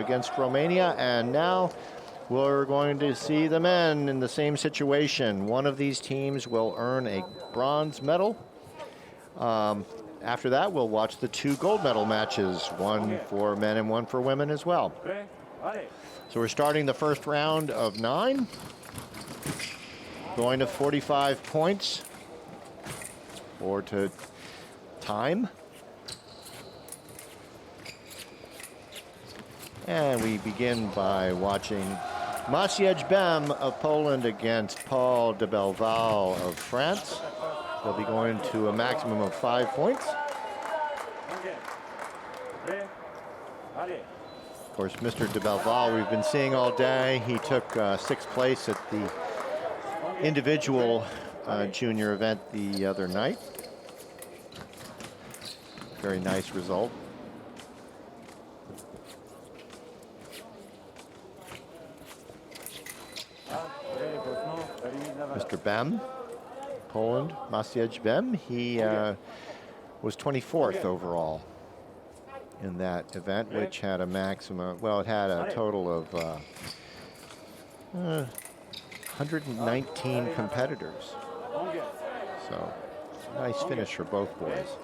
against Romania, and now we're going to see the men in the same situation. One of these teams will earn a bronze medal. After that, we'll watch the 2 gold medal matches, one for men and one for women as well. So we're starting the first round of 9, going to 45 points or to time. And we begin by watching WCH Bem of Poland against Paul de Belval of France. They'll be going to a maximum of 5 points. Of course, Mr. de Belval we've been seeing all day. He took 6th place at the individual junior event the other night. Very nice result. Mr. Bem, Poland, WCH Bem, he was 24th overall in that event, which had a maximum, well, it had a total of 119 competitors. So, nice finish for both boys.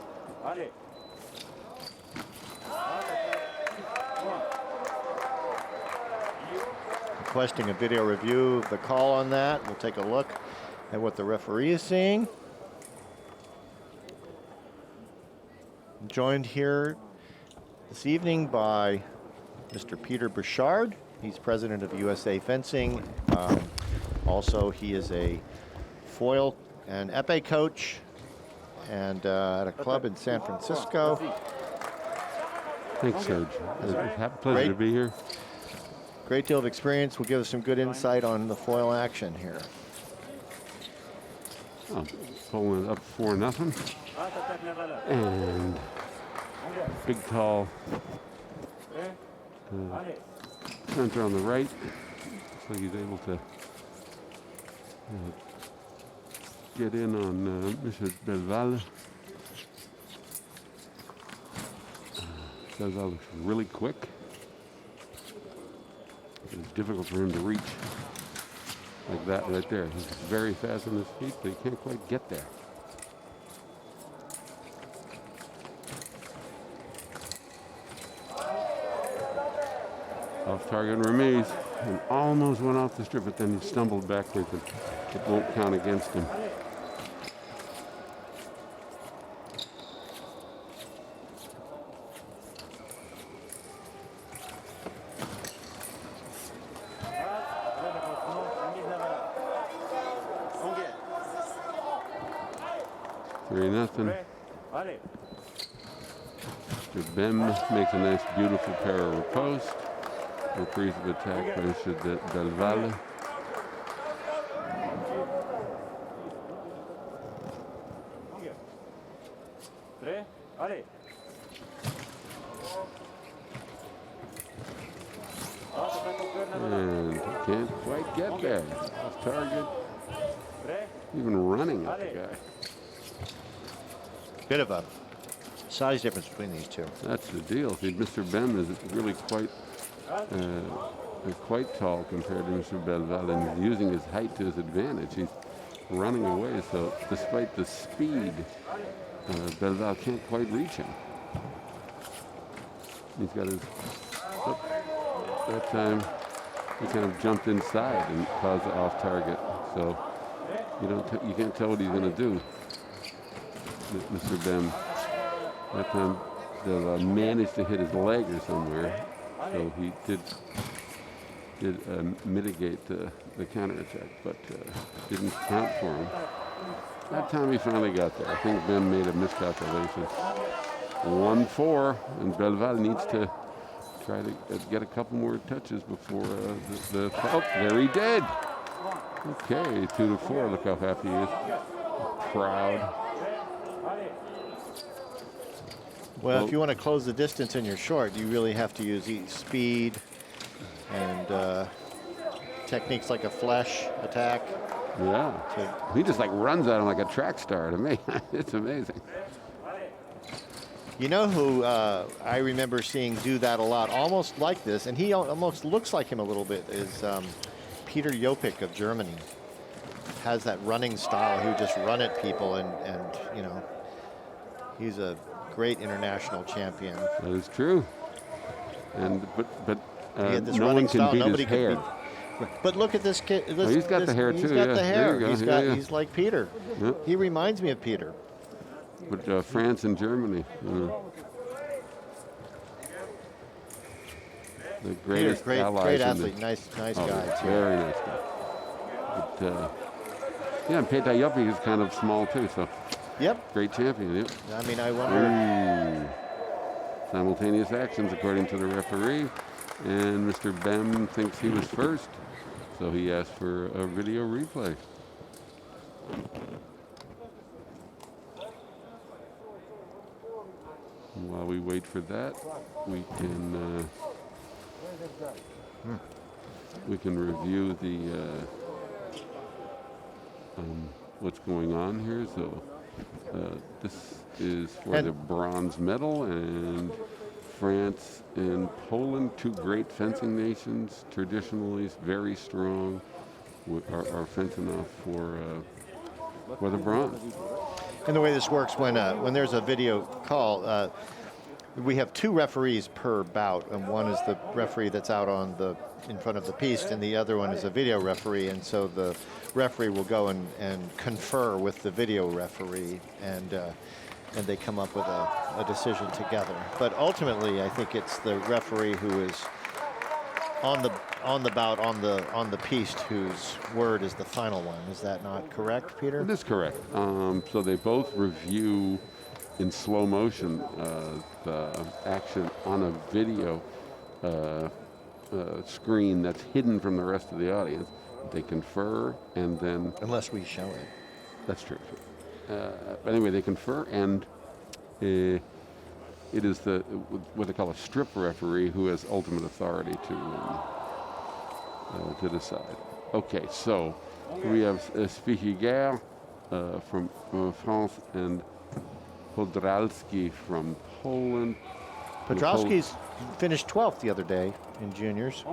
Requesting a video review of the call on that. We'll take a look at what the referee is seeing. I'm joined here this evening by Mr. Peter Bouchard. He's president of USA Fencing. Also, he is a foil and épée coach and at a club in San Francisco. Thanks, Serge. It's a pleasure to be here. Great deal of experience. Will give us some good insight on the foil action here. Oh, Poland up 4-0. And big, tall center on the right. Looks like he's able to get in on Mr. Belval. Belval looks really quick. It's difficult for him to reach like that right there. He's very fast on his feet, but he can't quite get there. Off target Ramiz, and almost went off the strip, but then he stumbled backwards, and it won't count against him. Nothing. Mr. Bem makes a nice, beautiful pair of riposte. Reprise of attack by Mr. Belval. And he can't quite get there. Off target. Even running at the guy. Bit of a size difference between these two. That's the deal. See, Mr. Bem is really quite tall compared to Mr. Belval, and he's using his height to his advantage. He's running away, so despite the speed, Belval can't quite reach him. He's got his, that time he kind of jumped inside and caused the off target. So you can't tell what he's going to do. Mr. Bem, that time Belval managed to hit his leg or somewhere, so he did mitigate the counterattack, but didn't count for him. That time he finally got there. I think Bem made a miscalculation. 1-4, and Belval needs to try to get a couple more touches before oh, there he did. Okay, 2-4. Look how happy he is. Proud. Well, if you want to close the distance in your short, you really have to use speed and techniques like a flesh attack. Yeah. He just like runs at him like a track star to me. It's amazing. You know who I remember seeing do that a lot, almost like this, and he almost looks like him a little bit, is Peter Jopik of Germany. Has that running style. He would just run at people, and you know, he's a great international champion. That is true. And but He had this no running one can style. beat Nobody his could hair. beat. But look at this kid. Oh, he's got the hair He's too. got Yeah, the there hair. you go. He's Yeah, got. yeah. He's like Peter. Yeah. He reminds me of Peter. But France and Germany, the greatest Great allies. athlete. Nice guy too. Very nice guy. But, yeah, and Peter Jopik is kind of small too, so Yep. great champion. Yep. I mean, I wonder. Simultaneous actions according to the referee, and Mr. Bem thinks he was first, so he asked for a video replay. And while we wait for that, we can review the what's going on here. So this is for the bronze medal, and France and Poland, two great fencing nations, traditionally very strong, are fencing off for the bronze. And the way this works, when there's a video call, we have two referees per bout, and one is the referee that's out in front of the piste, and the other one is a video referee. And so the referee will go and confer with the video referee, and they come up with a decision together. But ultimately, I think it's the referee who is on the bout, on the piste, whose word is the final one. Is that not correct, Peter? It is correct. So they both review in slow motion the action on a video screen that's hidden from the rest of the audience. They confer, and then... Unless we show it. That's true. But anyway, they confer, and it is what they call a strip referee who has ultimate authority to decide. Okay, so we have Spichiger from France and Podralski from Poland. Podralski's finished 12th the other day in juniors.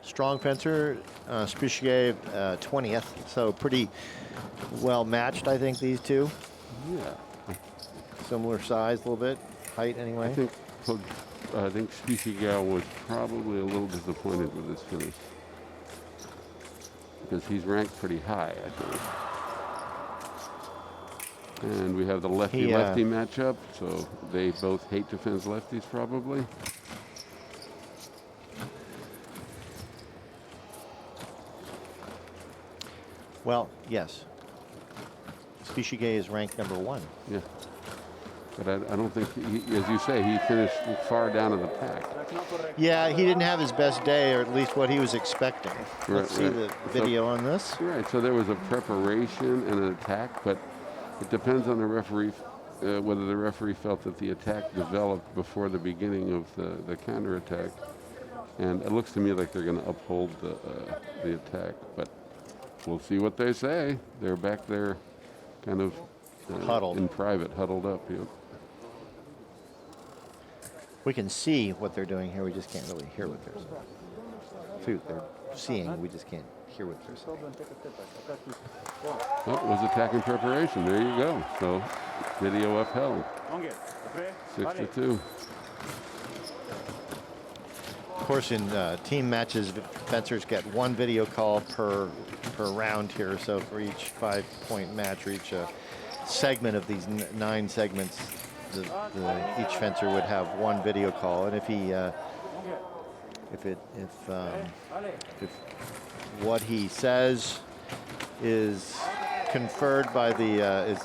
Strong fencer, Spichiger 20th, so pretty well matched, I think, these two. Yeah. Similar size, a little bit, height anyway. I think Spichiger was probably a little disappointed with his finish because he's ranked pretty high, I think. And we have the lefty-lefty matchup, so they both hate to fence lefties, probably. Well, yes. Spichiger is ranked number 1. Yeah. But I don't think, as you say, he finished far down in the pack. Yeah, he didn't have his best day, or at least what he was expecting. Let's see the video on this. Right, so there was a preparation and an attack, but it depends on the referee, whether the referee felt that the attack developed before the beginning of the counterattack. And it looks to me like they're going to uphold the attack, but we'll see what they say. They're back there kind of huddled. In private, huddled up. Yep. We can see what they're doing here. We just can't really hear what they're saying. See what they're seeing. We just can't hear what they're saying. Well, it was attacking preparation. There you go. So, video upheld. 6-2. Of course, in team matches, fencers get one video call per round here. So for each 5-point match, or each segment of these 9 segments, each fencer would have one video call. And if what he says is conferred by the is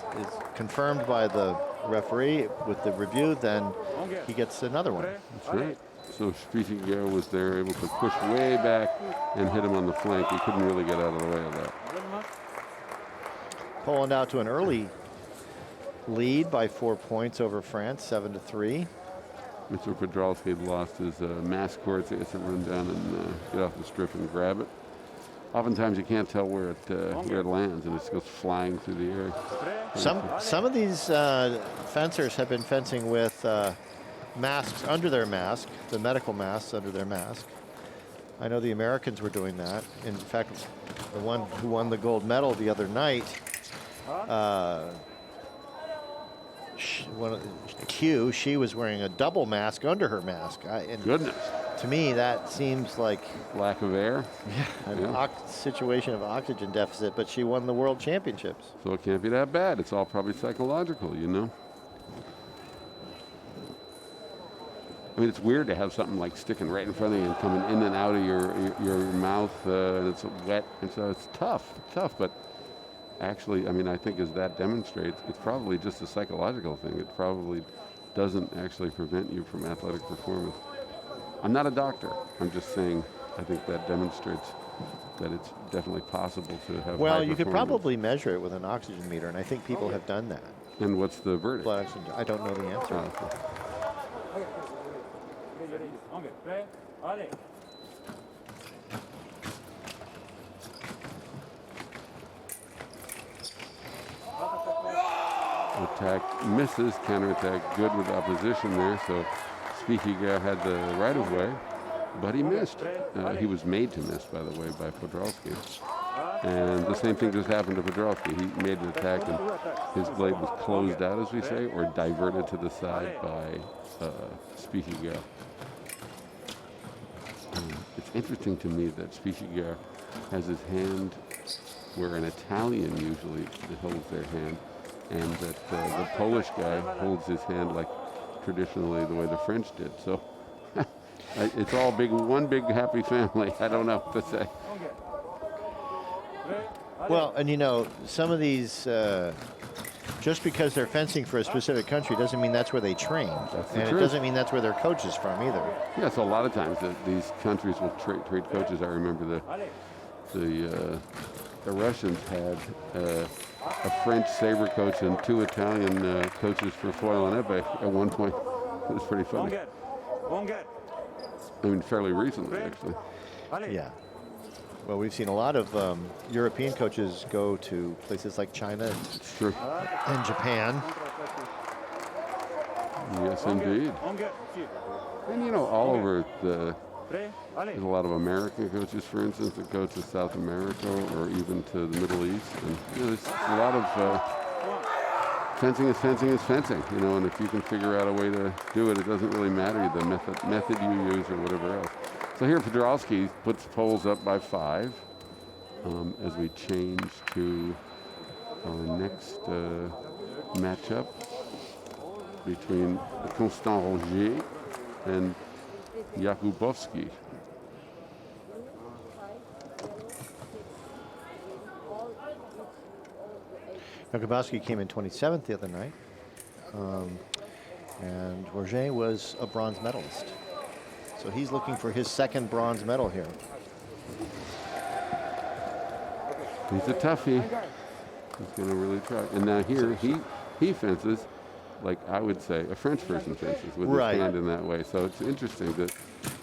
confirmed by the referee with the review, then he gets another one. That's right. So Spichiger was there, able to push way back and hit him on the flank. He couldn't really get out of the way of that. Poland out to an early lead by 4 points over France, 7-3. Mr. Podralski had lost his mask court, so he has to run down and get off the strip and grab it. oftentimes you can't tell where it lands, and it just goes flying through the air. Some of these fencers have been fencing with masks under their mask, the medical masks under their mask. I know the Americans were doing that. In fact, the one who won the gold medal the other night, she was wearing a double mask under her mask. Goodness. To me, that seems like lack of air. Yeah, situation of oxygen deficit, but she won the world championships. So it can't be that bad. It's all probably psychological, you know? I mean, it's weird to have something like sticking right in front of you and coming in and out of your mouth, and it's wet, and so it's tough, but actually, I mean, I think as that demonstrates, it's probably just a psychological thing. It probably doesn't actually prevent you from athletic performance. I'm not a doctor. I'm just saying I think that demonstrates that it's definitely possible to have Well, high you could performance. probably measure it with an oxygen meter, and I think people have done that. And what's the verdict? Blood oxygen. I don't know the answer. Oh, okay. Attack misses, counterattack good with opposition there, so Spichiga had the right of way, but he missed. He was made to miss, by the way, by Podolsky. And the same thing just happened to Podolsky. He made an attack and his blade was closed out, as we say, or diverted to the side by Spichiga. It's interesting to me that Spichiga has his hand where an Italian usually holds their hand, and that the Polish guy holds his hand like traditionally the way the French did. So it's all one big happy family. I don't know what to say. Well, and you know, some of these, just because they're fencing for a specific country doesn't mean that's where they train. And it doesn't mean that's where their coach is from either. Yeah, so a lot of times these countries will trade coaches. I remember the Russians had a French saber coach and 2 Italian coaches for foil and epee at one point. It was pretty funny. I mean, fairly recently, actually. Yeah. Well, we've seen a lot of European coaches go to places like China and Japan. Yes, indeed. And, you know, all over there's a lot of American coaches, for instance, that go to South America or even to the Middle East. And, you know, there's a lot of fencing is fencing, you know, and if you can figure out a way to do it, it doesn't really matter the method you use or whatever else. So here Podolsky puts poles up by 5 as we change to our next matchup between Constant Roger and Jakubowski. Jakubowski came in 27th the other night, and Roger was a bronze medalist. So he's looking for his 2nd bronze medal here. He's a toughie. He's going to really try. And now here he fences like I would say a French person fences with his hand in that way. So it's interesting that,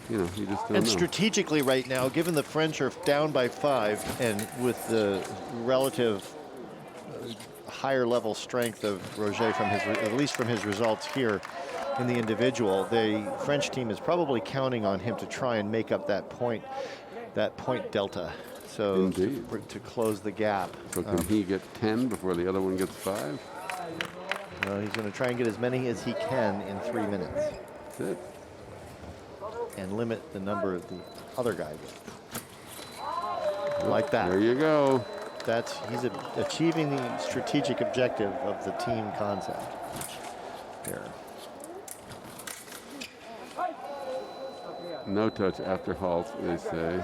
you know, you just don't know. Strategically right now, given the French are down by 5 and with the relative higher level strength of Roger from at least from his results here in the individual, the French team is probably counting on him to try and make up that point delta. So to close the gap. So can he get 10 before the other one gets 5? Well, he's going to try and get as many as he can in 3 minutes. That's it. And limit the number of the other guys. Like that. There you go. He's achieving the strategic objective of the team concept here. No touch after halt, they say.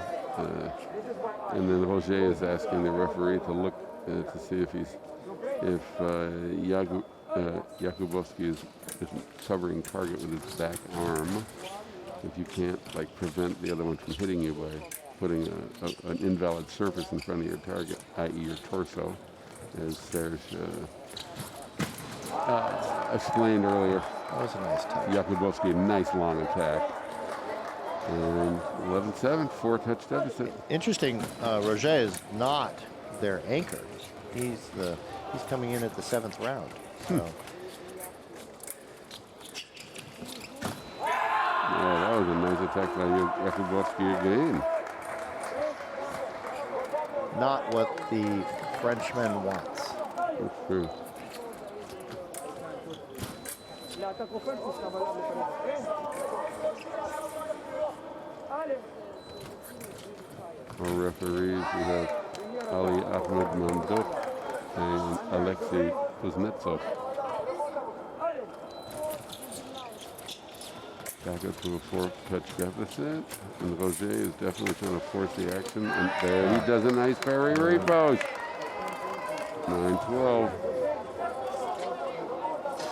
And then Roger is asking the referee to look to see if Jakubowski is covering target with his back arm. If you can't prevent the other one from hitting you by putting an invalid surface in front of your target, i.e. your torso, as Serge explained earlier. That was a nice touch. Jakubowski, nice long attack. And 11-7, 4-touch deficit. Interesting, Roger is not their anchor. He's coming in at the 7th round. So Oh, that was a nice attack by Jakubowski again. not what the Frenchman wants. That's true. Our referees, we have Ali Ahmed Mandok and Alexei Kuznetsov. Back up to a 4-touch deficit, and Roger is definitely trying to force the action, and there he does a nice parry repost. 9-12.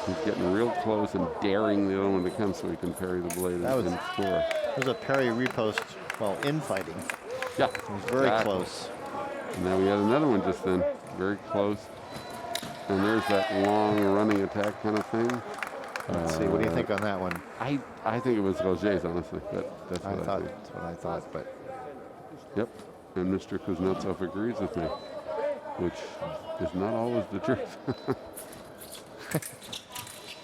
He's getting real close and daring the other one to come so he can parry the blade and score. It was a parry repost while infighting. Yeah. It was very close. And now we had another one just then, very close. And there's that long running attack kind of thing. Let's see, what do you think on that one? I think it was Roger's, honestly, but that's what I think. That's what I thought, but Yep, and Mr. Kuznetsov agrees with me, which is not always the truth.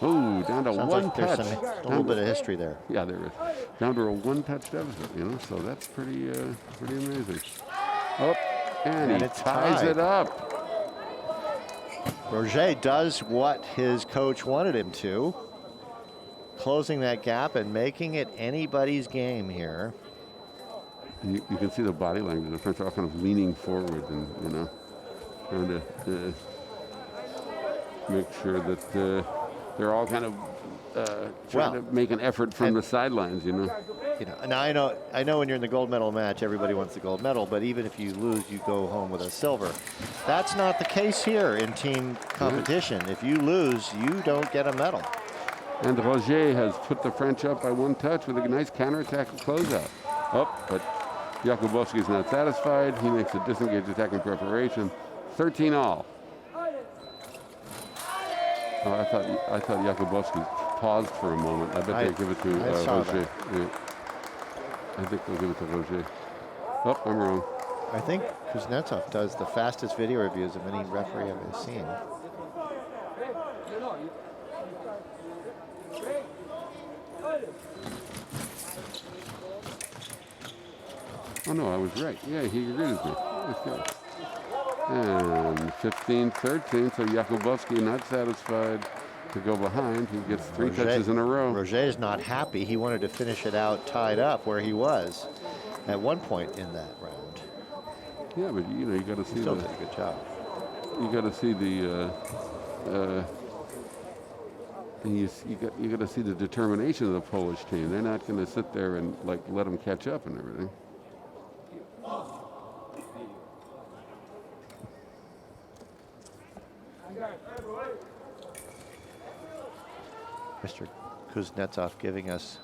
Oh, down to sounds one like there's touch. a little bit of history there. Yeah, there is. Down to a 1-touch deficit, you know, so that's pretty amazing. Oh, and he it's ties tied. it up. Roger does what his coach wanted him to, closing that gap and making it anybody's game here. And you can see the body language. The French are all kind of leaning forward and, you know, trying to make sure that they're all kind of trying to make an effort from the sidelines, you know. You know, and I know when you're in the gold medal match, everybody wants the gold medal, but even if you lose, you go home with a silver. That's not the case here in team competition. If you lose, you don't get a medal. And Roger has put the French up by 1 touch with a nice counterattack and closeout. Oh, but Jakubowski is not satisfied. He makes a disengaged attack in preparation. 13-all. Oh, I thought Jakubowski paused for a moment. I bet they give it to Roger. Yeah. I think they'll give it to Roger. Oh, I'm wrong. I think Kuznetsov does the fastest video reviews of any referee I've ever seen. Oh, no, I was right. Yeah, he agreed with me. That's good. And 15-13, so Jakubowski not satisfied to go behind. He gets 3 touches in a row. Roger is not happy. He wanted to finish it out tied up where he was at one point in that round. Yeah, but you know, you got to see Still did a good job. You got to see the you got to see the determination of the Polish team. They're not going to sit there and like let them catch up and everything. Mr. Kuznetsov giving us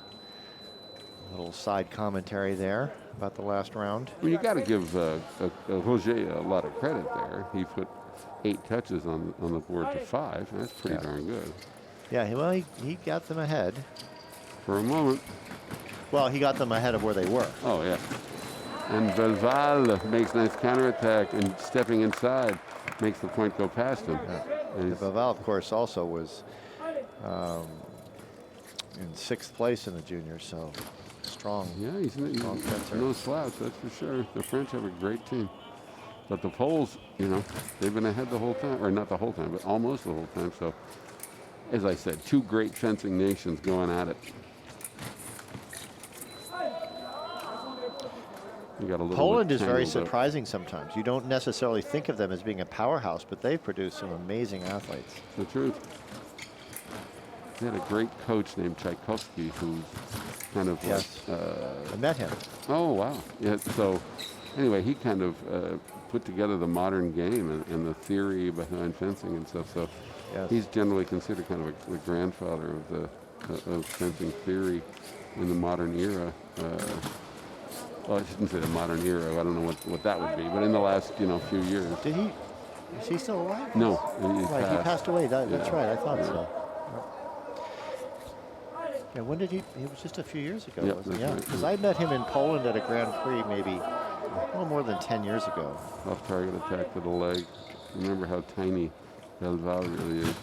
a little side commentary there about the last round. Well, you got to give Roger a lot of credit there. He put 8 touches on the board to 5. That's pretty darn good. Yeah, well, he got them ahead. For a moment. Well, he got them ahead of where they were. Oh, yeah. And Belval makes nice counterattack and stepping inside makes the point go past him. Yeah. And Belval, of course, also was in 6th place in the juniors, so strong. Yeah, he's no slouch, that's for sure. The French have a great team. But the Poles, you know, they've been ahead the whole time, or not the whole time, but almost the whole time. So, as I said, 2 great fencing nations going at it. Poland is very surprising sometimes. You don't necessarily think of them as being a powerhouse, but they've produced some amazing athletes. The truth. They had a great coach named Tchaikovsky who's kind of I met him. Oh, wow. Yeah, so anyway, he kind of put together the modern game and the theory behind fencing and stuff. So he's generally considered kind of the grandfather of fencing theory in the modern era. Well, I shouldn't say the modern era. I don't know what that would be, but in the last few years. Is he still alive? No, he passed away. That's right. I thought so. Yeah, when did he? It was just a few years ago, Yep, wasn't it? that's Yeah, right. because I met him in Poland at a Grand Prix maybe a little more than 10 years ago. Off target attack to the leg. Remember how tiny Del Valle really is.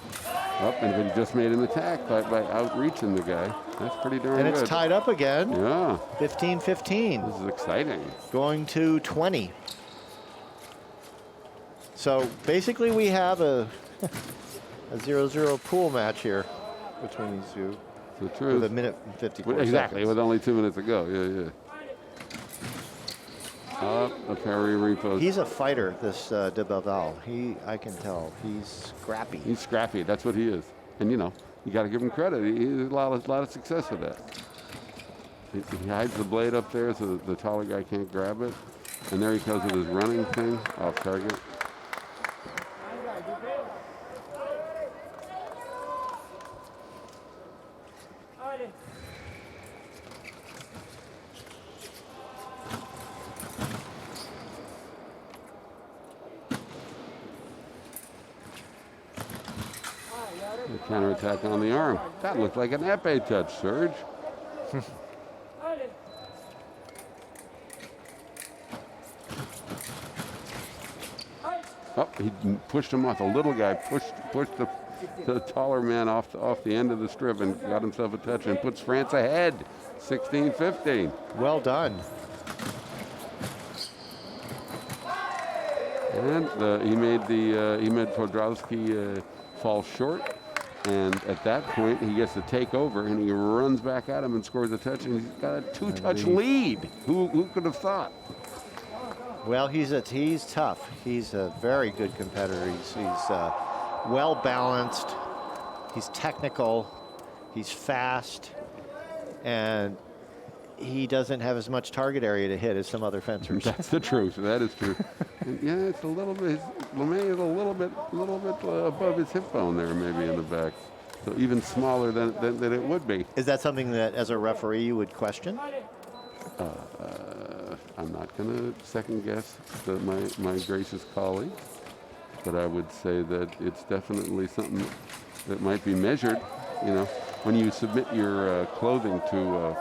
Up, and he just made an attack by outreaching the guy. That's pretty darn And good. it's tied up again. Yeah, 15-15. this is exciting. Going to 20. So basically we have a 0-0 pool match here between these two The with truth. a minute and 54 Exactly, seconds. with only 2 minutes to go. Yeah. Up, a parry repost. He's a fighter, this de Belval. I can tell, he's scrappy. He's scrappy. That's what he is. And you got to give him credit. He has a lot of success with that. He hides the blade up there so the taller guy can't grab it. And there he goes with his running thing off target. Counterattack on the arm. That looked like an épée touch, Serge. Oh, he pushed him off. The little guy pushed the taller man off the end of the strip and got himself a touch and puts France ahead, 16-15. Well done. And he made Podolski fall short. And at that point, he gets to take over, and he runs back at him and scores a touch, and he's got a 2-touch lead. Who could have thought? Well, he's tough. He's a very good competitor. He's well balanced. He's technical. He's fast, and he doesn't have as much target area to hit as some other fencers. That's the truth. That is true. And yeah, it's a little bit. LeMay is a little bit above his hip bone there, maybe in the back. So even smaller than it would be. Is that something that, as a referee, you would question? I'm not going to second guess my gracious colleague, but I would say that it's definitely something that might be measured. When you submit your clothing to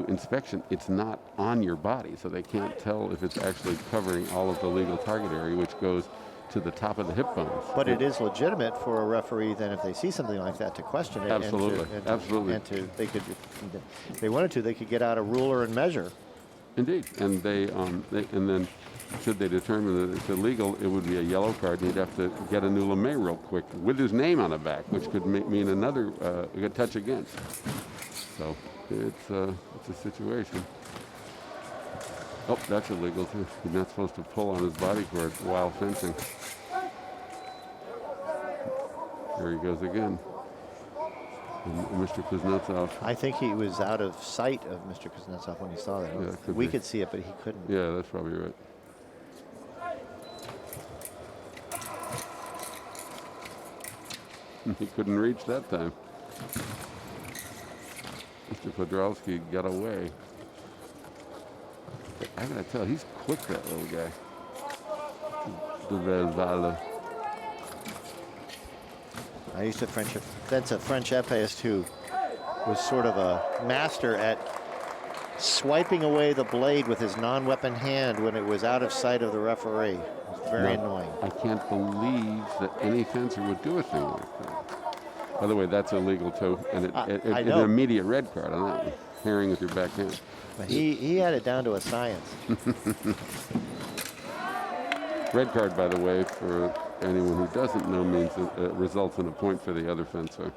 inspection, it's not on your body, so they can't tell if it's actually covering all of the legal target area, which goes to the top of the hip bones. But it is legitimate for a referee then, if they see something like that, to question it. Absolutely, absolutely. And they could, if they wanted to, they could get out a ruler and measure. Indeed, and and then should they determine that it's illegal, it would be a yellow card, and he'd have to get a new LeMay real quick with his name on the back, which could mean another a touch against. So it's a situation. Oh, that's illegal too. He's not supposed to pull on his body cord while fencing. There he goes again. And Mr. Kuznetsov. I think he was out of sight of Mr. Kuznetsov when he saw that. Yeah, we could see it, but he couldn't. Yeah, that's probably right. He couldn't reach that time. Mr. Podolski got away. I gotta tell, he's quick, that little guy. De Belval. I used to fence a French epéist who was sort of a master at swiping away the blade with his non-weapon hand when it was out of sight of the referee. It was very annoying. I can't believe that any fencer would do a thing like that. By the way, that's illegal too, and it's an immediate red card on that one. Herring with your backhand. But he had it down to a science. Red card, by the way, for anyone who doesn't know, means it results in a point for the other fencer.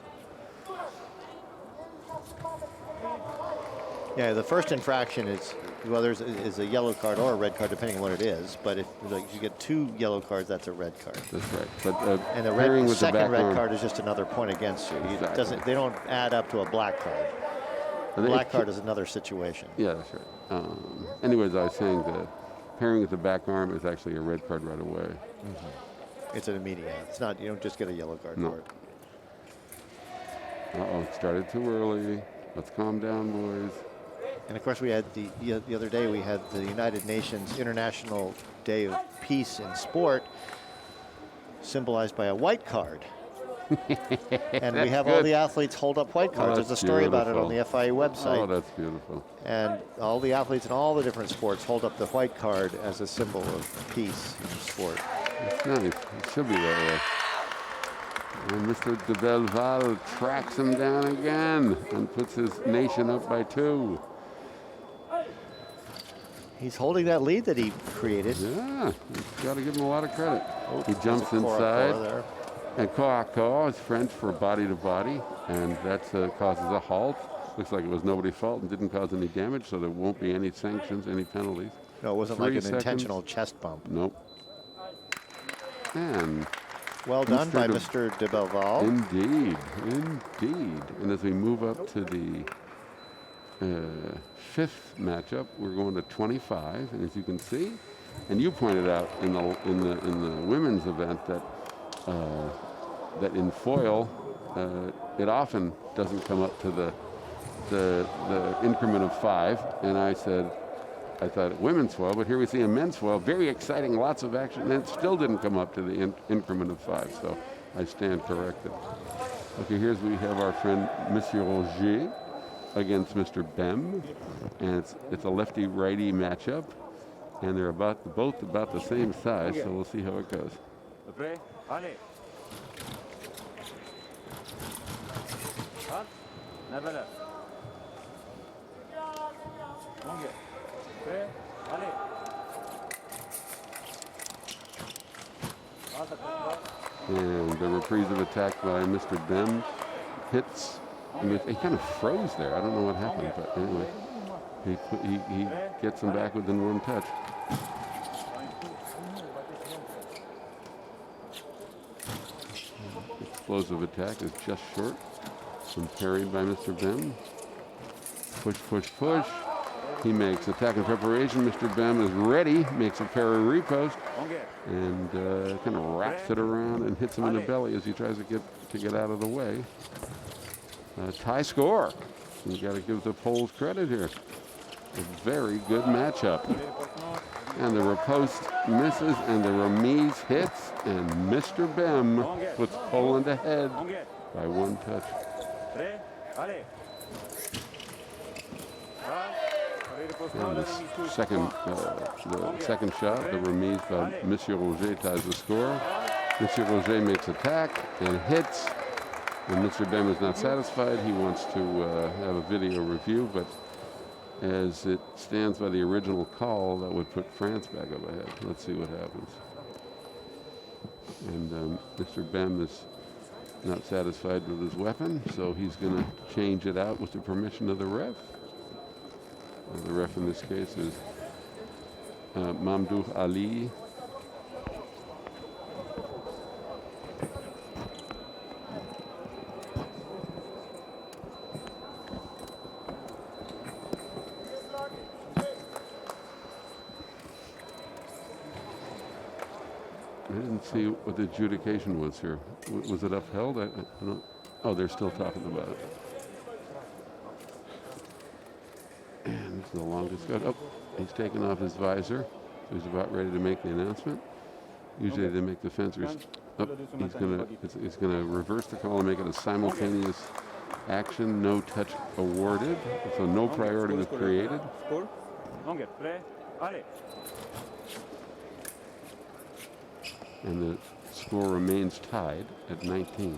Yeah, the first infraction is, well, is a yellow card or a red card, depending on what it is. But if you get 2 yellow cards, that's a red card. That's right. But and the second red card is just another point against you. Exactly. They don't add up to a black card. A black card is another situation. Yeah, that's right. Anyways, I was saying the pairing with the back arm is actually a red card right away. Mm-hmm. It's an immediate. It's not. You don't just get a yellow card No. for it. Uh-oh, it started too early. Let's calm down, boys. And of course, we had the other day we had the United Nations International Day of Peace in Sport, symbolized by a white card. And we That's have all good. the athletes hold up white cards. There's a that's story about it on beautiful. the FIA website. Oh, that's beautiful. And all the athletes in all the different sports hold up the white card as a symbol of peace in the sport. It's nice. It should be that way. And Mr. de Belval tracks him down again and puts his nation up by 2. He's holding that lead that he created. Yeah, you've got to give him a lot of credit. He There's jumps a inside. there. And corps à corps is French for body to body, and that causes a halt. Looks like it was nobody's fault and didn't cause any damage, so there won't be any sanctions, any penalties. No, it wasn't 3 like an seconds. intentional chest bump. Nope. And Well done by de- Mr. de Belval. Indeed, indeed. And as we move up to the 5th matchup, we're going to 25, and as you can see, and you pointed out in the women's event that that in foil, it often doesn't come up to the increment of 5, and I said, I thought women's foil, but here we see a men's foil, very exciting, lots of action, and it still didn't come up to the increment of 5, so I stand corrected. Okay, we have our friend Monsieur Roger against Mr. Bem, and it's a lefty-righty matchup, and they're both about the same size, so we'll see how it goes. And the reprise of attack by Mr. Bem hits. He kind of froze there. I don't know what happened, but anyway, he gets him back within 1 touch. Explosive attack is just short and parried by Mr. Bem. Push, push, push. He makes attack and preparation. Mr. Bem is ready, makes a parry repost, and kind of wraps it around and hits him in the belly as he tries to get out of the way. Tie score. You got to give the Poles credit here. A very good matchup. And the riposte misses, and the remise hits, and Mr. Bem puts Poland ahead by 1 touch. And the second shot, the remise by Monsieur Roger ties the score. Monsieur Roger makes attack and hits. And Mr. Bem is not satisfied. He wants to have a video review, but as it stands by the original call, that would put France back up ahead. Let's see what happens. And Mr. Bem is not satisfied with his weapon, so he's going to change it out with the permission of the ref. The ref in this case is Mamdouh Ali. I didn't see what the adjudication was here. Was it upheld? I don't. Oh, they're still talking about it. And this is the longest cut. Oh, he's taken off his visor. So he's about ready to make the announcement. Usually they make the fencers. Oh, he's gonna reverse the call and make it a simultaneous action. No touch awarded. So no priority was created. And the score remains tied at 19.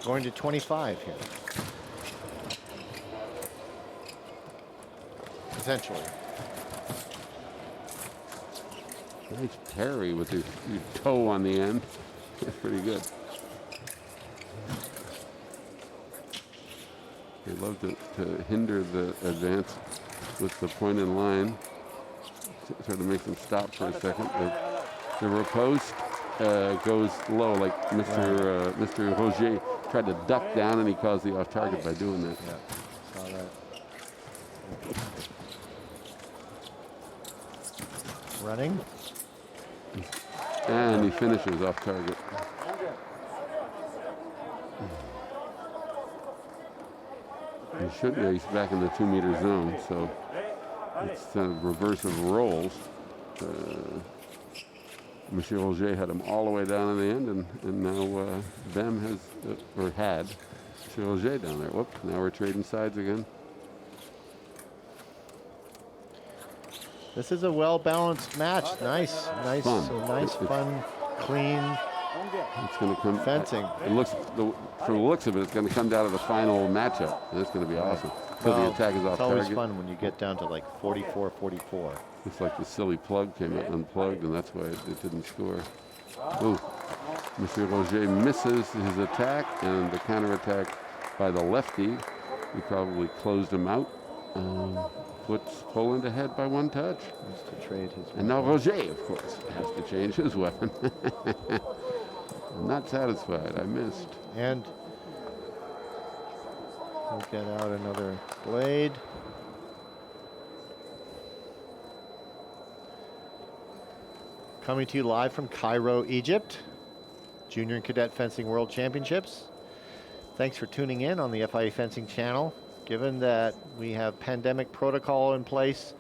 Going to 25 here. Potentially. Nice parry with your toe on the end. That's pretty good. They love to hinder the advance with the point in line. Try to make them stop for a second. The riposte goes low, like Mr. Roger tried to duck down, and he caused the off target by doing that. Yeah, saw that. Running. And he finishes off target. He's back in the 2 meter zone, so it's kind of reverse of roles. Monsieur Roger had him all the way down in the end, and now Bem has, or had, Monsieur Roger down there. Whoop, now we're trading sides again. This is a well-balanced match. Nice, Fun. fun, clean. It's going to come fencing. It looks, from the looks of it, it's going to come down to the final matchup. That's going to be awesome. So the attack is off It's always target. fun when you get down to like 44-44. Looks like the silly plug came unplugged, and that's why it didn't score. Ooh, Monsieur Roger misses his attack, and the counterattack by the lefty. He probably closed him out. Puts Poland ahead by one touch. Needs to trade his And now Roger, of course, has to change his weapon. I'm not satisfied. I missed. And we'll get out another blade. Coming to you live from Cairo, Egypt. Junior and Cadet Fencing World Championships. Thanks for tuning in on the FIA Fencing channel. Given that we have pandemic protocol in place,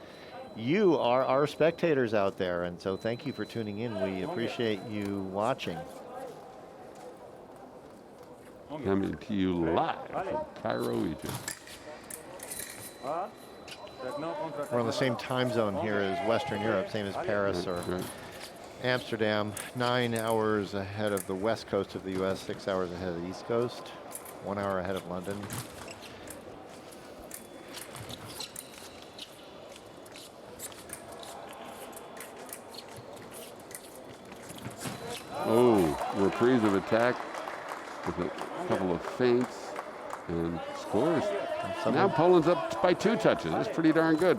you are our spectators out there, and so thank you for tuning in. We appreciate you watching. Coming to you live from Cairo, Egypt. We're on the same time zone here as Western Europe, same as Paris or Right. Amsterdam. 9 hours ahead of the west coast of the U.S., 6 hours ahead of the east coast, 1 hour ahead of London. Oh, reprise of attack with a couple of feints and scores. Now Poland's up by 2 touches. That's pretty darn good.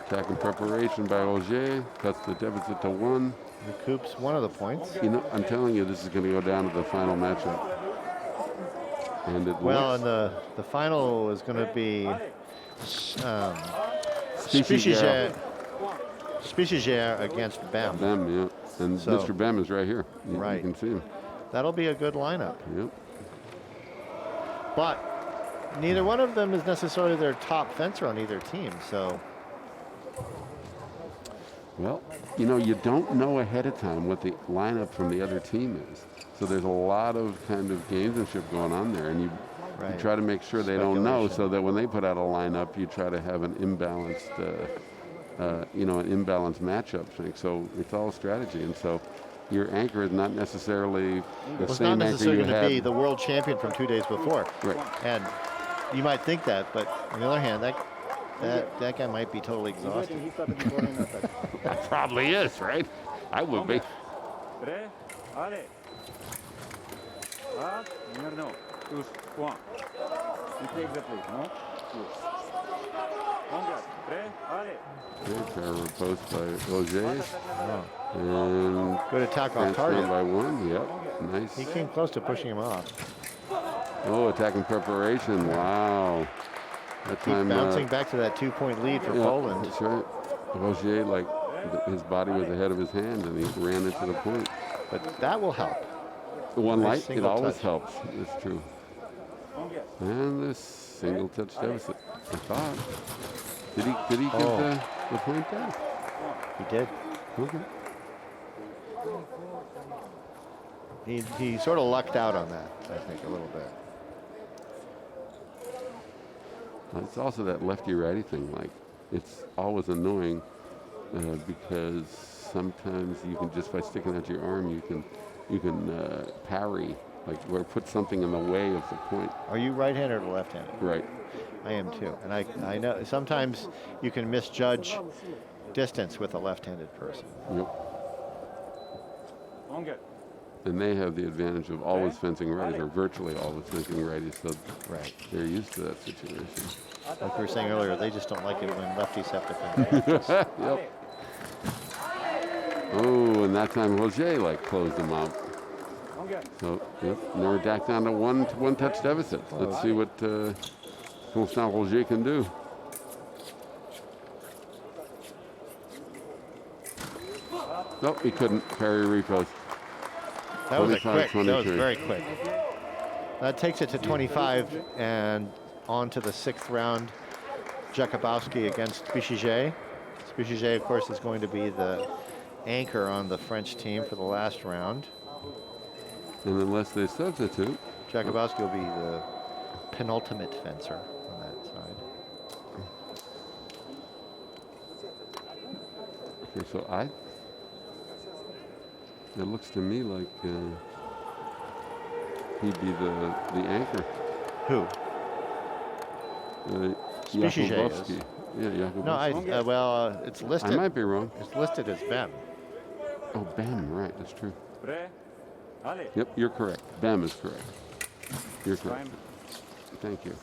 Attack and preparation by Roger cuts the deficit to 1. Recoups one of the points. You know, I'm telling you, this is going to go down to the final matchup. And it Well, looks, and the final is going to be Species Species against Bem. Bem, yeah. And So- Mr. Bem is right here. You Right. can see him. That'll be a good lineup. Yep. But neither one of them is necessarily their top fencer on either team. So Well, you know, you don't know ahead of time what the lineup from the other team is. So there's a lot of kind of gamesmanship going on there, and you right. try to make sure they don't know, Speculation. so that when they put out a lineup, you try to have an imbalanced, you know, an imbalanced matchup thing. So it's all strategy, and so your anchor is not necessarily the Well, it's same not anchor necessarily you going to had. be the world champion from 2 days before. Right. And you might think that, but on the other hand, that guy might be totally exhausted. That probably is, right? I would be. Okay, Cairo post by Roger. And Good attack off transfer target. by 1. Yep. Nice. He came close to pushing him off. Oh, attack and preparation. Wow. That Keep time bouncing back to that 2-point lead for yeah, Poland. That's right. Roger, like, his body was ahead of his hand, and he ran into the point. But that will help. The one Nice light, it single always touch. helps. It's true. And this single touch deficit. I thought. Did he give the point there? He did. Okay. He sort of lucked out on that, I think, a little bit. It's also that lefty-righty thing. Like, it's always annoying because sometimes you can, just by sticking out your arm, you can parry, like, or put something in the way of the point. Are you right-handed or left-handed? Right. I am too. And I know sometimes you can misjudge distance with a left-handed person. Yep. And they have the advantage of always fencing righties, or virtually always fencing righties, so Right. they're used to that situation. Like we were saying earlier, they just don't like it when lefties have to fence. Yep. Oh, and that time Roger like closed them out. So, yep, and they're back down to one touch deficit. Let's see what Constant Roger can do. Nope, he couldn't. Parry repost. That was a 25, quick. That was 23. very quick. That takes it to 25 and on to the 6th round. Jakubowski against Species. Species, of course, is going to be the anchor on the French team for the last round. And unless they substitute, Jakubowski will be the penultimate fencer on that side. okay, so it looks to me like he'd be the anchor. Who? Species is. Jakubowski. Yeah, Jakubowski. No, well, it's listed. I might be wrong. It's listed as Bem. Oh, Bem, right, that's true. Yep, you're correct. Bem is correct. You're correct. Thank you.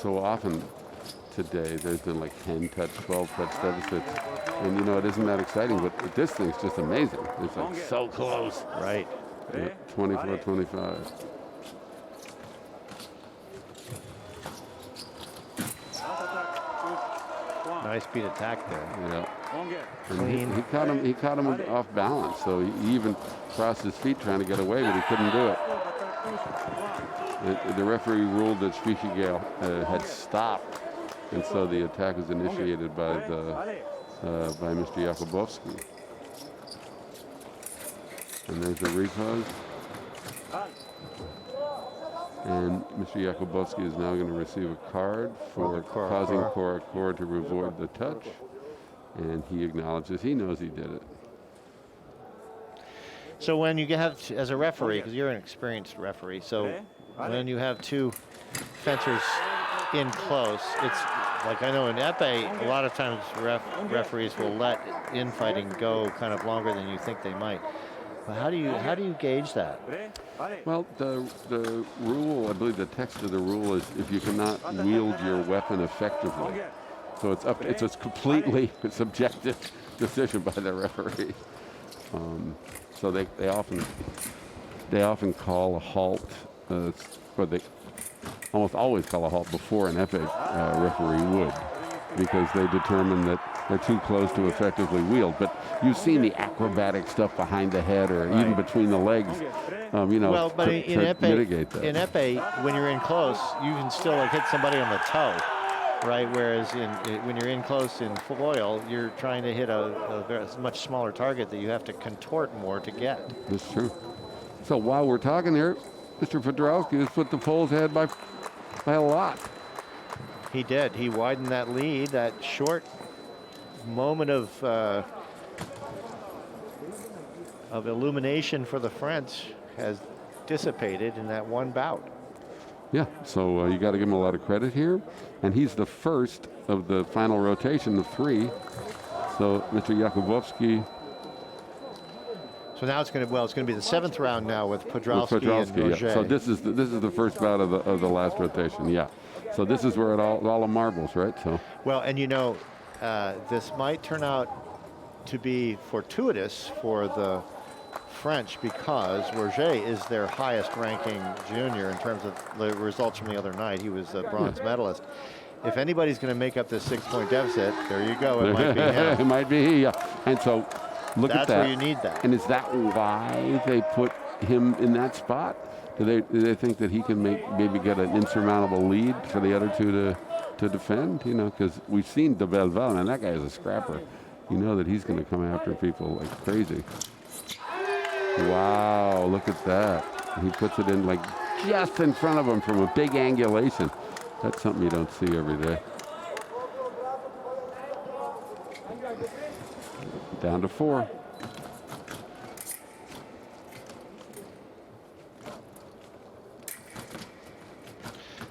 So often today there's been like 10 touch, 12 touch deficits. And you know, it isn't that exciting, but this thing's just amazing. It's like so close. Right. Yeah, 24-25. Nice beat attack there. Yeah. And he caught him off balance, so he even crossed his feet trying to get away, but he couldn't do it. The referee ruled that Spiegel had stopped, and so the attack was initiated by Mr. Jakubowski. And there's the repose. And Mr. Jakubowski is now going to receive a card for causing Korakor to avoid the touch. And he acknowledges he knows he did it. So when you have, as a referee, because you're an experienced referee, so when you have two fencers in close, it's like I know in épée, a lot of times referees will let infighting go kind of longer than you think they might. But how do you gauge that? Well, the rule, I believe the text of the rule is if you cannot wield your weapon effectively. So it's a completely subjective decision by the referee. So they often call a halt, or they almost always call a halt before an épée referee would, because they determine that they're too close to effectively wield. But you've seen the acrobatic stuff behind the head or even between the legs, you know, well, but in to épée, mitigate that. in épée, when you're in close, you can still like hit somebody on the toe, right? Whereas when you're in close in foil, you're trying to hit a much smaller target that you have to contort more to get. That's true. So while we're talking here, Mr. Podrowski has put the Poles ahead by a lot. He did. He widened that lead. That short moment of illumination for the French has dissipated in that one bout. Yeah, so you got to give him a lot of credit here. And he's the first of the final rotation of three. So Mr. Jakubowski. So now it's going to be the seventh round now with Podrowski and Roger. Yeah. So this is the first bout of the last rotation. Yeah. So this is where it all the marbles, right? So. Well, and you know, this might turn out to be fortuitous for the French because Roger is their highest ranking junior in terms of the results from the other night. He was a bronze medalist. If anybody's going to make up this 6-point deficit, there you go. It might be him. It might be he, yeah. And so look at that. That's where you need that. And is that why they put him in that spot? Do they think that he can maybe get an insurmountable lead for the other two to defend? You know, because we've seen de Belleval, and that guy is a scrapper. You know that he's going to come after people like crazy. Wow, look at that. He puts it in like just in front of him from a big angulation. That's something you don't see every day. Down to 4.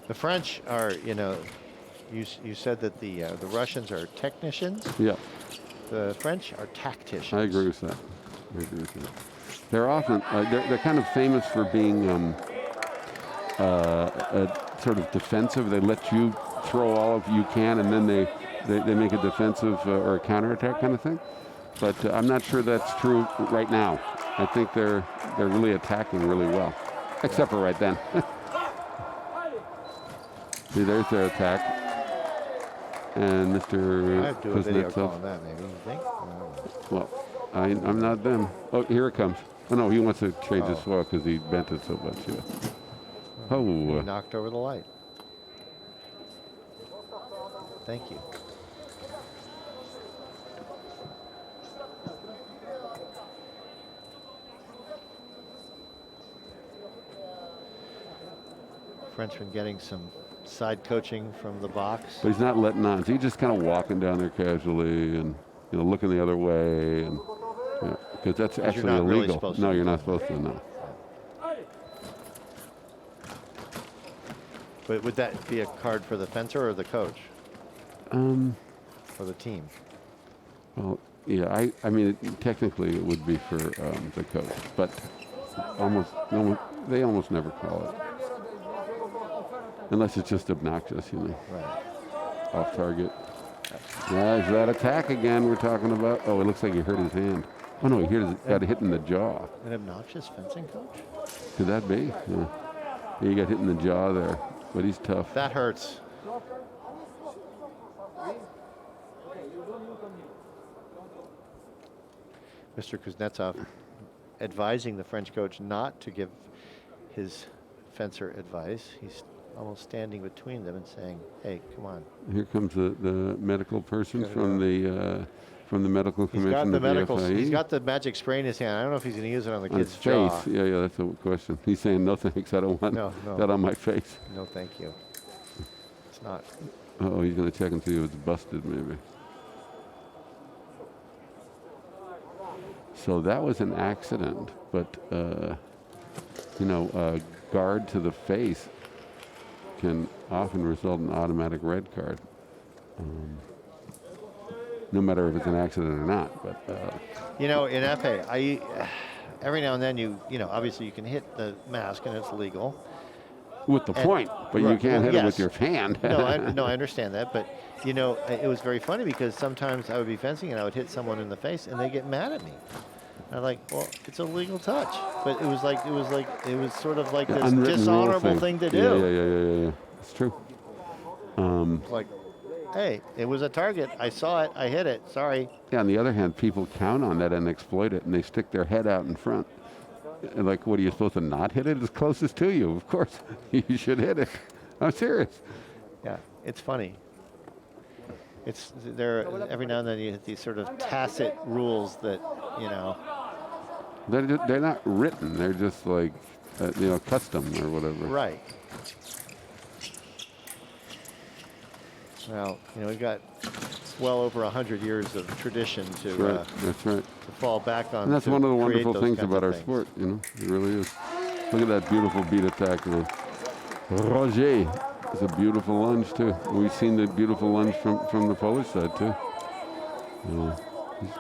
The French are, you know, you said that the Russians are technicians. Yeah. The French are tacticians. I agree with that. They're often they're kind of famous for being sort of defensive. They let you throw all of you can, and then they make a defensive or a counterattack kind of thing. But I'm not sure that's true right now. I think they're really attacking really well, except for right then. See, there's their attack. And Mr. I have to do a video call on that, maybe, you think? Well, I'm not them. Oh, here it comes. Oh, no, he wants to change his Oh. swell because he bent it so much, yeah. He Oh, knocked over the light. Thank you. Frenchman getting some side coaching from the box. but he's not letting on. So he's just kind of walking down there casually and, you know, looking the other way. And because that's you're actually not really illegal. supposed No, to. you're not supposed to, no. But would that be a card for the fencer or the coach? For the team? Well, yeah, I mean, technically it would be for the coach, but they almost never call it. Unless it's just obnoxious, you know, Right. off target. There's that attack again we're talking about. Oh, it looks like he hurt his hand. Oh, no, he got hit in the jaw. An obnoxious fencing coach? Could that be? Yeah. He got hit in the jaw there, but he's tough. That hurts. Mr. Kuznetsov advising the French coach not to give his fencer advice. He's almost standing between them and saying, hey, come on. Here comes the medical person from the medical He's commission. got the of medical, FIE. he's got the magic spray in his hand. I don't know if he's going to use it on the On kid's his jaw. face. Yeah, that's a question. He's saying, no thanks, I don't want No. that on my face. No, thank you. It's not. Oh, he's going to check and see if it's busted, maybe. So that was an accident, but, you know, a guard to the face can often result in automatic red card. No matter if it's an accident or not, but... You know, in FA, every now and then you know, obviously you can hit the mask and it's legal. with the point, but you can't hit it with your hand. No, I understand that, but you know, it was very funny because sometimes I would be fencing and I would hit someone in the face and they get mad at me. And I'm like, well, it's a legal touch, but it was sort of like this dishonorable thing to do. Yeah. It's true. Like, hey, it was a target. I saw it. I hit it. Sorry. Yeah, on the other hand, people count on that and exploit it, and they stick their head out in front. And like, what, are you supposed to not hit it? It's closest to you. Of course, you should hit it. I'm serious. Yeah, it's funny. It's there. Every now and then you hit these sort of tacit rules that, you know. They're not written. They're just like, custom or whatever. Right. Well, we've got well over 100 years of tradition to That's right. to fall back on. And that's one of the create wonderful those things kinds about of our things. sport. It really is. Look at that beautiful beat attack now. Roger is a beautiful lunge too. We've seen the beautiful lunge from the Polish side too.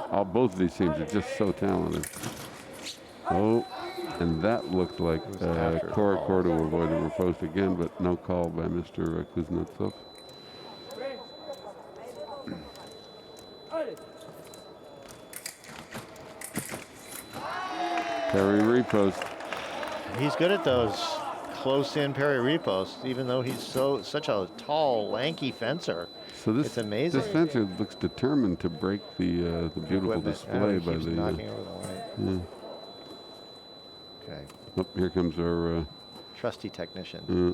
Both of these teams are just so talented. Oh, and that looked like Cora to avoid a riposte again, but no call by Mr. Kuznetsov. Parry repost. He's good at those close-in parry reposts, even though he's such a tall, lanky fencer. So it's amazing. This fencer looks determined to break the beautiful display by the knocking over the light. Yeah. Okay. Oh, here comes our trusty technician.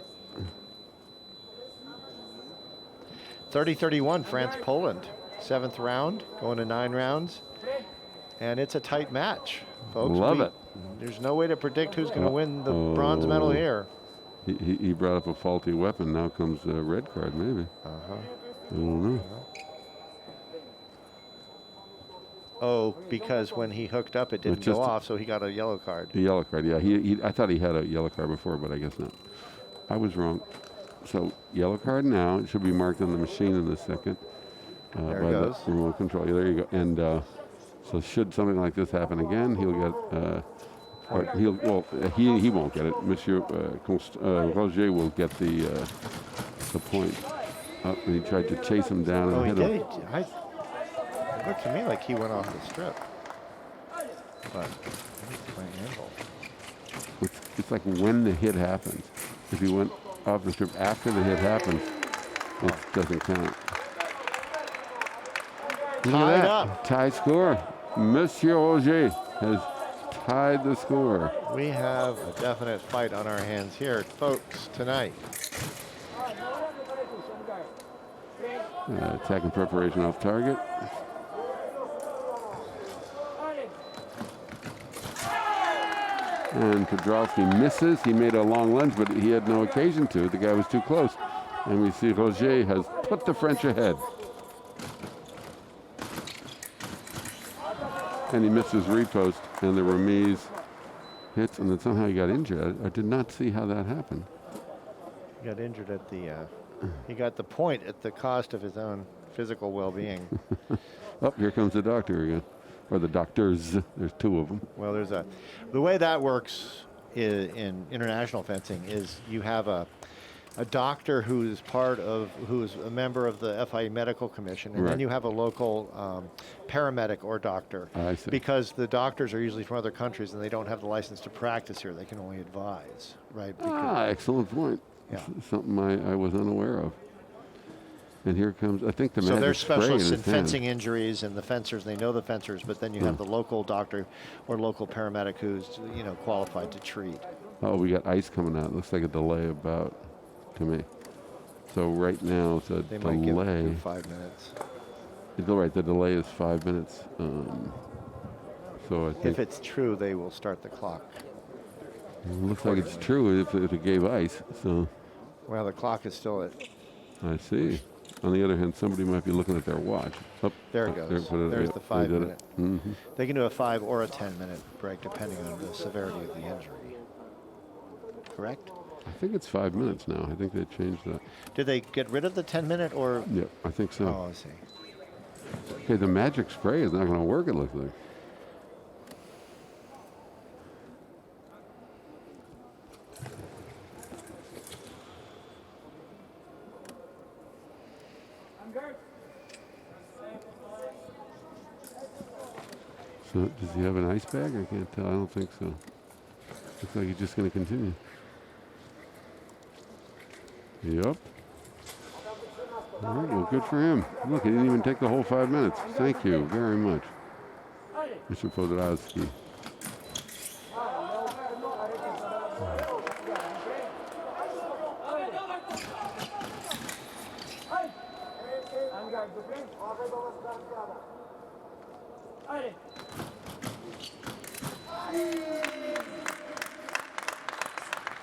30-31, France-Poland. 7th round, going to 9 rounds. And it's a tight match, folks. Love it. There's no way to predict who's going to win the bronze medal here. He brought up a faulty weapon. Now comes a red card, maybe. I don't know. Oh, because when he hooked up, it didn't go off, so he got a yellow card. A yellow card, yeah. I thought he had a yellow card before, but I guess not. I was wrong. So yellow card now. It should be marked on the machine in a second. There by it goes. the remote control. Yeah, there you go. And so should something like this happen again, he'll get. He won't get it. Monsieur Roger will get the point. And he tried to chase him down and hit him. It looked to me like he went off the strip. But it's like when the hit happens. If he went off the strip after the hit happens, it doesn't count. Tied up. Tie score. Monsieur Roger has tied the score. We have a definite fight on our hands here, folks, tonight. Attacking preparation off target. And Podolsky misses. He made a long lunge, but he had no occasion to. The guy was too close. And we see Roger has put the French ahead. And he missed his repost, and the remise hits, and then somehow he got injured. I did not see how that happened. He got injured at the, he got the point at the cost of his own physical well-being. Oh, here comes the doctor again. Or the doctors. There's two of them. Well, the way that works in international fencing is you have a doctor who's a member of the FIA medical commission, and Right. then you have a local paramedic or doctor. I see. Because the doctors are usually from other countries and they don't have the license to practice here. They can only advise, right? Excellent point. Yeah. Something I was unaware of. And here comes, I think the So magic they're spray in specialists in his hand. fencing injuries, and the fencers, they know the fencers, but then you have the local doctor or local paramedic who's, qualified to treat. Oh, we got ice coming out. Looks like a delay about, to me. So right now it's a They might give delay. you 5 minutes. Right, the delay is 5 minutes. So I think If it's true, they will start the clock. it looks like it's true if it gave ice. So Well, the clock is still at, I see. On the other hand, somebody might be looking at their watch. Oh, there it goes. There's the 5 minute. Mm-hmm. They can do a 5 or a 10-minute break depending on the severity of the injury. Correct? I think it's 5 minutes now. I think they changed that. Did they get rid of the 10-minute or? Yeah, I think so. Oh, I see. Okay, the magic spray is not going to work, it looks like. So, does he have an ice bag? I can't tell. I don't think so. Looks like he's just going to continue. Yep. All right, well, good for him. Look, he didn't even take the whole 5 minutes. Thank you very much, Mr. Podolsky.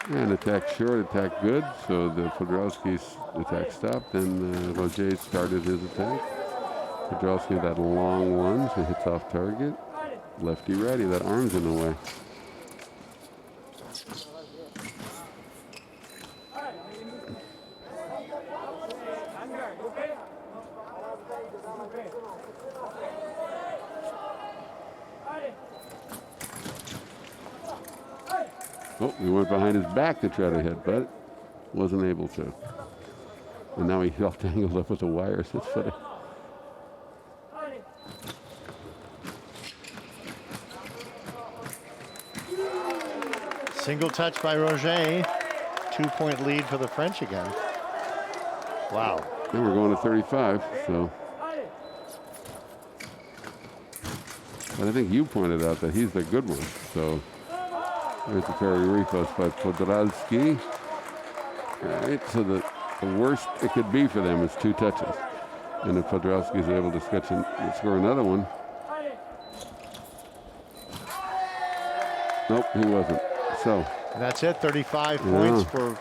And attack short, attack good. So the Podolsky's attack stopped, and Roger started his attack. Podolsky, that long lunge, it hits off target. Lefty righty, that arm's in the way. Oh, he went behind his back to try to hit, but wasn't able to. And now he felt tangled up with the wires. It's funny. Single touch by Roger. 2-point lead for the French again. Wow. And we're going to 35, so. But I think you pointed out that he's the good one, so. There's the Ferry repost by Podolsky. All right, so the worst it could be for them is 2 touches. And if Podolsky is able to score another one. Nope, he wasn't. So. And that's it, 35 points for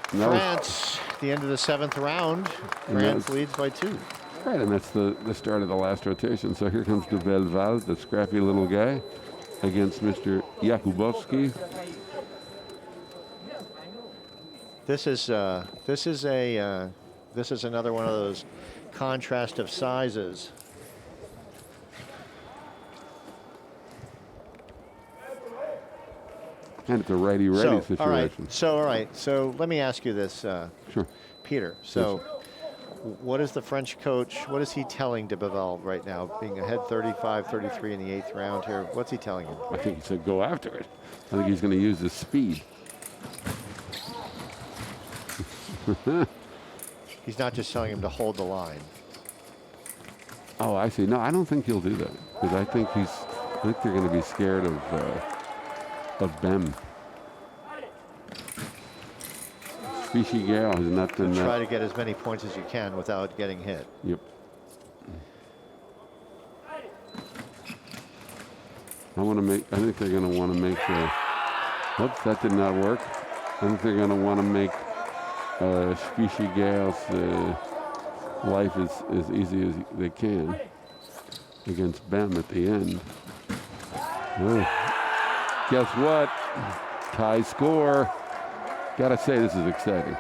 France. At the end of the 7th round, France leads by 2. Right, and that's the start of the last rotation. So here comes de Belleval, the scrappy little guy, against Mr. Jakubowski. This is another one of those contrast of sizes. And it's a righty-righty situation. All right. So let me ask you this, Sure. Peter. So what is the French coach, what is he telling de Belleval right now, being ahead 35-33 in the 8th round here? What's he telling him? I think he said go after it. I think he's going to use his speed. He's not just telling him to hold the line. Oh, I see. No, I don't think he'll do that. Because I think I think they're going to be scared of Bem. Species Gale has not done that. Try to get as many points as you can without getting hit. Yep. I think they're going to want to make oops, that did not work. I think they're going to want to make Species Gale's life as easy as they can against Bem at the end. Oh. Guess what? Tie score. Gotta say, this is exciting.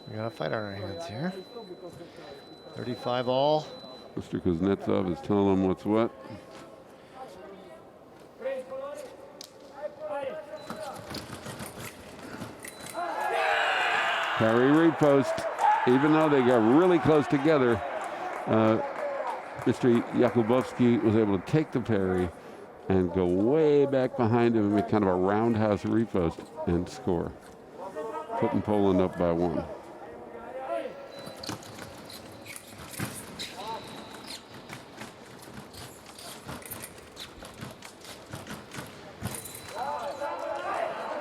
We got a fight on our hands here. 35 all. Mr. Kuznetsov is telling them what's what. Parry repost. Even though they got really close together, Mr. Jakubowski was able to take the parry and go way back behind him and make kind of a roundhouse repost and score, putting Poland up by 1.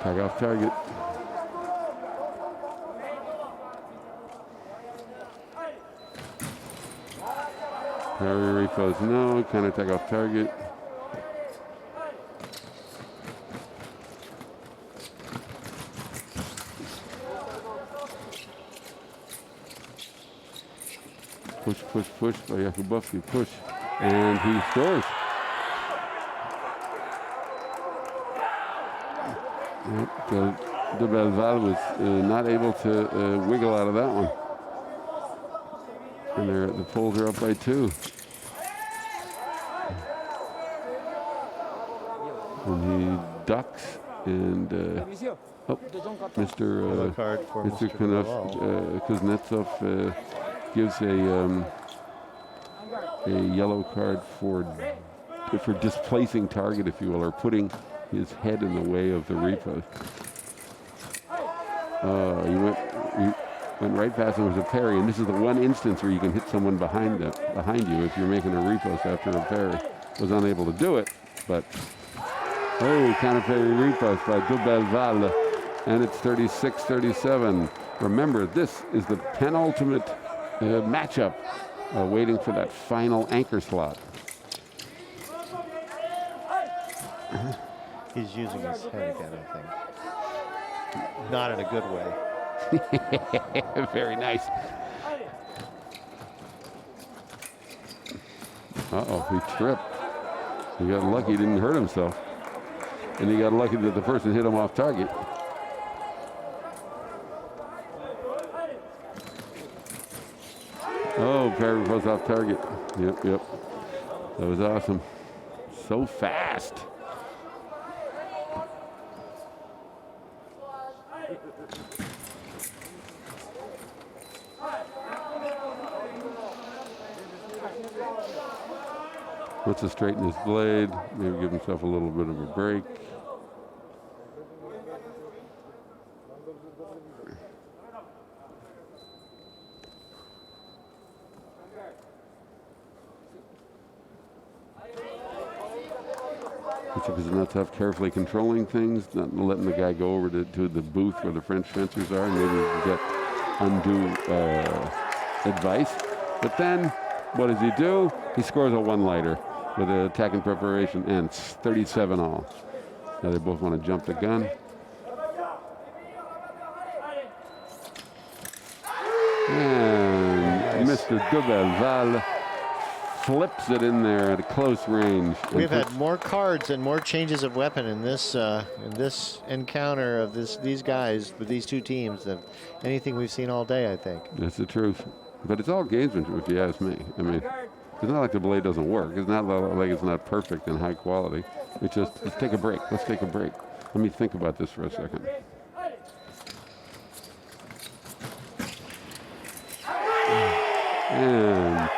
Tag off target. Parry repost, no, kind of tag off target. Push, push, push by Jakubowski, push, and he scores. Yep, de Belval was not able to wiggle out of that one. And the Poles are up by 2. And he ducks and Mr. Kuznetsov gives a yellow card for displacing target, if you will, or putting his head in the way of the repost. He went right past him with a parry, and this is the one instance where you can hit someone behind you if you're making a repost after a parry. Was unable to do it, but counter parry repost by de Belval, and it's 36-37. Remember, this is the penultimate matchup, waiting for that final anchor slot. He's using his head again, I think. Not in a good way. Very nice. Uh-oh, he tripped. He got lucky he didn't hurt himself. And he got lucky that the person hit him off target. Oh, parry was off target. Yep. That was awesome. So fast. Wants to straighten his blade, maybe give himself a little bit of a break. Because not tough, carefully controlling things, not letting the guy go over to the booth where the French fencers are, and maybe get undue advice. But then, what does he do? He scores a one-lighter with an attack in preparation, and it's 37 all. Now they both want to jump the gun. And nice. Mr. de Belval flips it in there at a close range. We've had more cards and more changes of weapon in this encounter of these guys with these two teams than anything we've seen all day, I think. That's the truth. But it's all gamesmanship, if you ask me. I mean, it's not like the blade doesn't work. It's not like it's not perfect and high quality. It's just, let's take a break. Let's take a break. Let me think about this for a second. And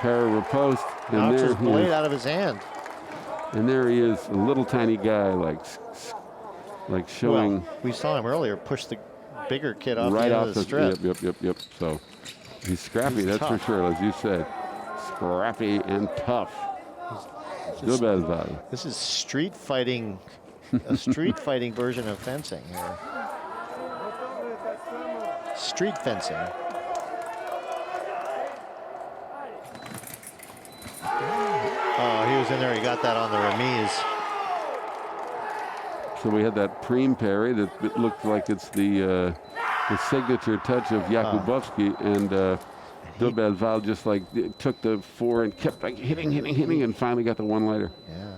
Cairo riposte, and Knocks there his he blade is. out of his hand. And there he is, a little tiny guy, like showing Well, we saw him earlier push the bigger kid off right the end off of the strip. Yep. So he's scrappy, He's that's tough. for sure, as you said. Scrappy and tough. Just- Durbelval. This is street fighting, a street fighting version of fencing here. Street fencing. Oh, he was in there. He got that on the remise. So we had that preem parry that it looked like it's the signature touch of Jakubowski, and Durbelval just like took the four and kept like hitting, and finally got the one-lighter. Yeah.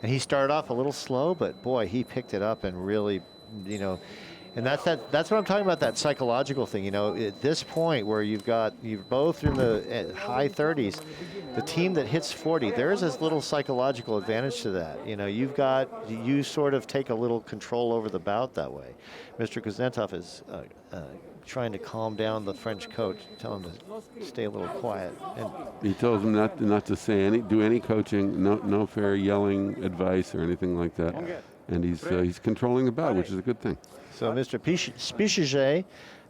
And he started off a little slow, but boy, he picked it up and really, you know, and that's what I'm talking about, that psychological thing. You know, at this point where you're both in the high 30s, the team that hits 40, there's this little psychological advantage to that. You know, you sort of take a little control over the bout that way. Mr. Kuznetsov is trying to calm down the French coach, tell him to stay a little quiet. And He tells him not to say do any coaching, no fair yelling advice or anything like that. And he's controlling the bout, which is a good thing. so Mr. Spichige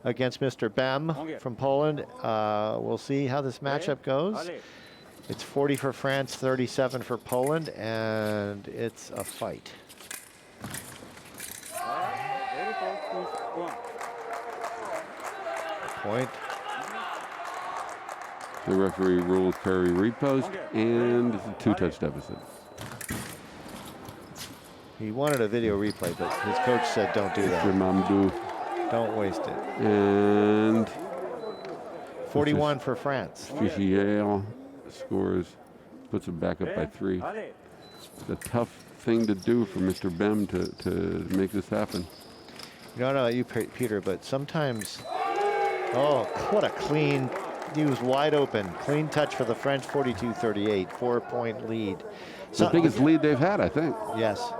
against Mr. Bem from Poland. We'll see how this matchup goes. It's 40 for France, 37 for Poland, and it's a fight. Point. The referee rules parry repost, and it's a two-touch deficit. He wanted a video replay, but his coach said don't do Mr. that. Mamdou. Don't waste it. And 41 for France. Fichier scores, puts it back up by 3. It's a tough thing to do for Mr. Bem to make this happen. You don't know about you, Peter, but sometimes, oh, what a clean, he was wide open. Clean touch for the French, 42-38, 4-point lead. The biggest lead they've had, I think. Yes.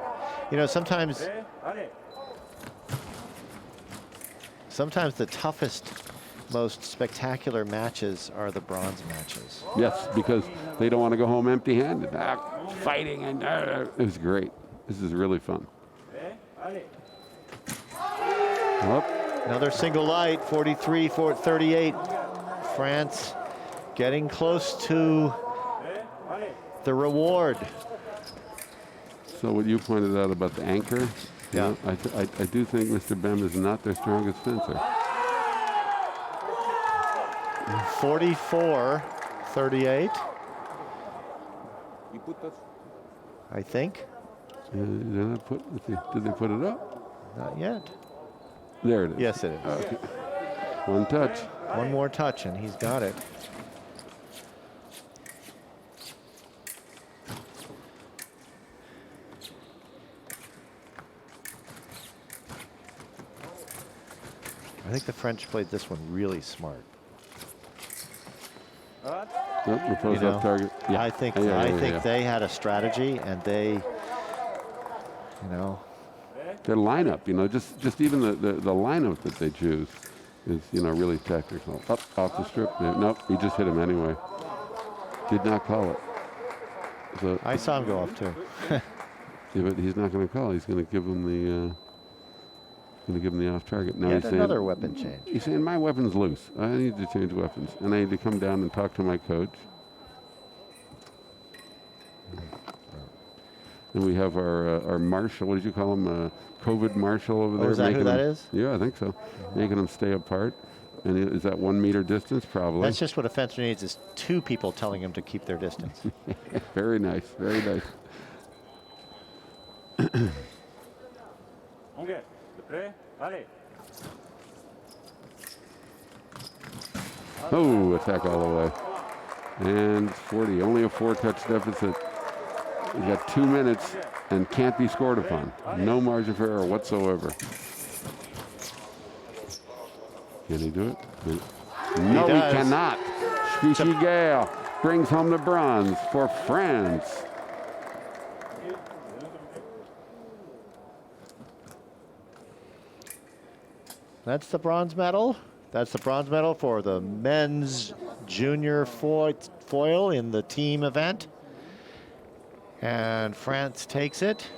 You know, sometimes the toughest, most spectacular matches are the bronze matches. Yes, because they don't want to go home empty-handed. Fighting, and it was great. This is really fun. Another single light, 43-38. France getting close to the reward. So what you pointed out about the anchor, Yeah. I do think Mr. Bem is not their strongest fencer. 44-38. I think. Did they put it up? Not yet. There it is. Yes, it is. Okay. One touch. One more touch, and he's got it. I think the French played this one really smart. Yep, repose You know, off target. Yeah. I think Yeah. they had a strategy, and they, you know, Their lineup, you know, just even the lineup that they choose is, you know, really technical. Up off the strip. Nope, he just hit him anyway. Did not call it. So, I saw him go off too. yeah, but he's not going to call. He's going to give him the off target. Now Yet he's saying, another weapon change. he's saying my weapon's loose. I need to change weapons, and I need to come down and talk to my coach. And we have our marshal. What did you call him? COVID marshal over there. Is that who making that them- is? Yeah, I think so. Making them stay apart. And is that 1 meter distance? Probably. That's just what a fencer needs, is two people telling him to keep their distance. Very nice. Very nice. Oh, attack all the way. And 40. Only a 4-touch deficit. You got 2 minutes and can't be scored upon. No margin for error whatsoever. Can he do it? No, he does. cannot. Spichiger brings home the bronze for France. That's the bronze medal. That's the bronze medal for the men's junior foil in the team event. And France takes it.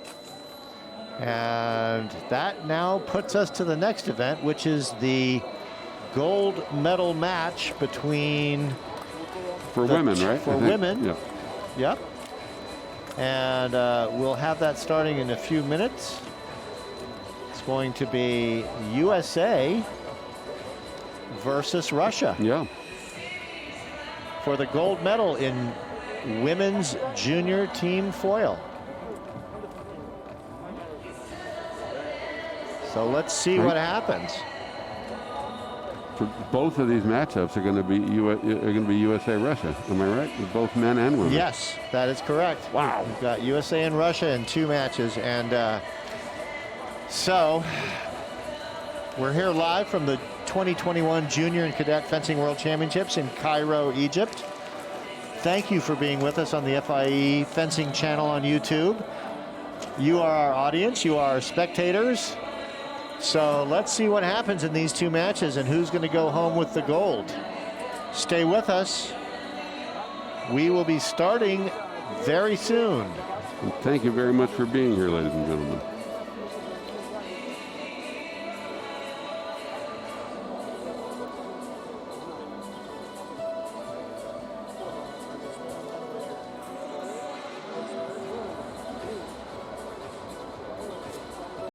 And that now puts us to the next event, which is the gold medal match between For women, right? For women. Yeah. Yep. And we'll have that starting in a few minutes. It's going to be USA versus Russia Yeah. for the gold medal in women's junior team foil. So let's see what happens. For both of these matchups are going to be USA Russia. Am I right? With both men and women. Yes, that is correct. Wow. We've got USA and Russia in 2 matches, and so we're here live from the 2021 Junior and Cadet Fencing World Championships in Cairo, Egypt. Thank you for being with us on the FIE Fencing channel on YouTube. You are our audience. You are our spectators. So let's see what happens in these 2 matches and who's going to go home with the gold. Stay with us. We will be starting very soon. And thank you very much for being here, ladies and gentlemen.